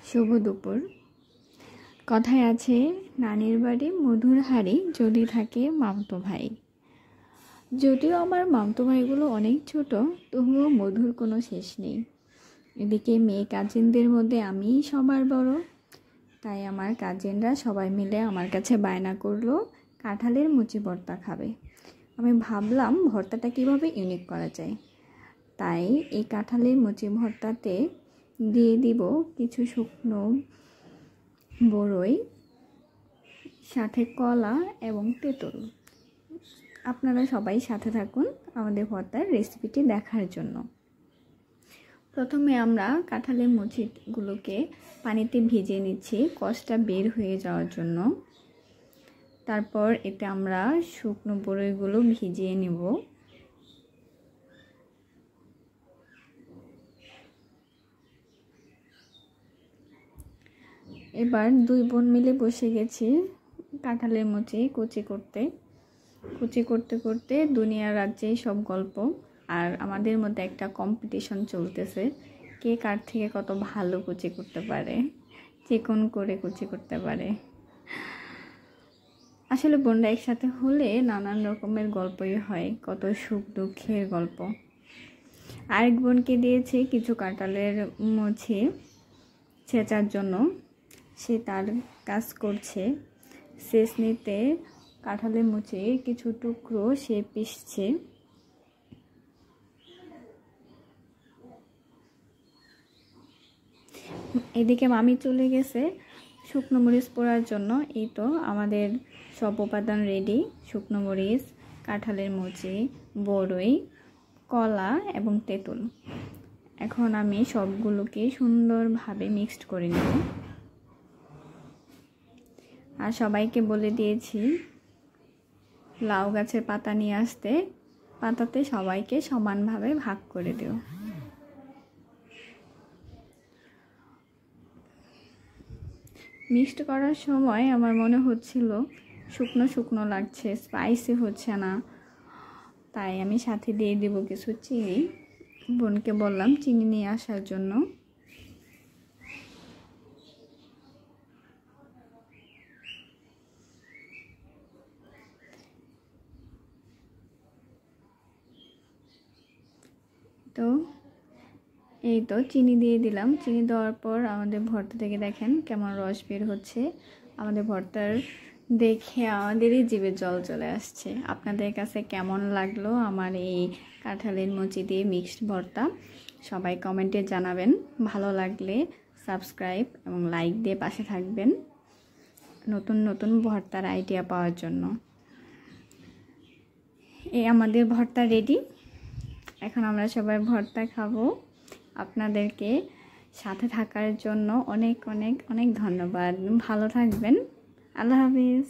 শুভ দুপুর। কথায় আছে, নানির বাড়ি মধুর হাড়ি যদি থাকে মামতো ভাই। যদিও আমার মামতো ভাইগুলো অনেক ছোট, তবুও মধুর কোনো শেষ নেই। এদিকে মেয়ে কাজিনদের মধ্যে আমিই সবার বড়, তাই আমার কাজিনরা সবাই মিলে আমার কাছে বায়না করলো কাঁঠালের মুচি ভর্তা খাবে। আমি ভাবলাম ভর্তাটা কিভাবে ইউনিক করা যায়, তাই এই কাঁঠালের মুচি ভর্তাতে দিয়ে দিব কিছু শুকনো বড়ই, সাথে কলা এবং তেঁতুল। আপনারা সবাই সাথে থাকুন আমাদের ভর্তার রেসিপিটি দেখার জন্য। প্রথমে আমরা কাঁঠালের মুচিগুলোকে পানিতে ভিজিয়ে নিচ্ছি কষটা বের হয়ে যাওয়ার জন্য। তারপর এতে আমরা শুকনো বড়ইগুলো ভিজিয়ে নেব। এবার দুই বোন মিলে বসে গেছি কাঁঠালের মুচি কুচি করতে করতে দুনিয়ার রাজ্যে সব গল্প। আর আমাদের মধ্যে একটা কম্পিটিশন চলতেছে, কে কার থেকে কত ভালো কুচি করতে পারে, চিকন করে কুচি করতে পারে। আসলে বোনরা একসাথে হলে নানান রকমের গল্পই হয়, কত সুখ দুঃখের গল্প। আরেক বোনকে দিয়েছে কিছু কাঁঠালের মুচি ছেঁচার জন্য, সে তার কাজ করছে। ছেঁচনিতে কাঁঠালের মুচির কিছু টুকরো সে পিষছে। এদিকে মামি চলে গেছে শুকনো মরিচ পোড়ার জন্য। এই তো আমাদের সব উপাদান রেডি, শুকনো মরিচ, কাঁঠালের মুচি, বড়ই, কলা এবং তেঁতুল। এখন আমি সবগুলোকে সুন্দরভাবে মিক্সড করে নেব। আর সবাইকে বলে দিয়েছি লাউ গাছের পাতা নিয়ে আসতে, পাতাতে সবাইকে সমানভাবে ভাগ করে দিও। মিক্সড করার সময় আমার মনে হচ্ছিল শুকনো শুকনো লাগছে, স্পাইসি হচ্ছে না, তাই আমি সাথে দিয়ে দেব কিছু চিনি। বোনকে বললাম চিনি নিয়ে আসার জন্য। তো এই তো চিনি দিয়ে দিলাম। চিনি দেওয়ার পর আমাদের ভর্তা থেকে দেখেন কেমন রস বের হচ্ছে। আমাদের ভর্তার দেখে আমাদেরই জিভে জল চলে আসছে। আপনাদের কাছে কেমন লাগলো আমার এই কাঁঠালের মুচি দিয়ে মিক্সড ভর্তা, সবাই কমেন্টে জানাবেন। ভালো লাগলে সাবস্ক্রাইব এবং লাইক দিয়ে পাশে থাকবেন নতুন নতুন ভর্তার আইডিয়া পাওয়ার জন্য। এই আমাদের ভর্তা রেডি, এখন আমরা সবাই ভর্তা খাবো। আপনাদেরকে সাথে থাকার জন্য অনেক অনেক অনেক ধন্যবাদ। ভালো থাকবেন। আল্লাহ হাফিজ।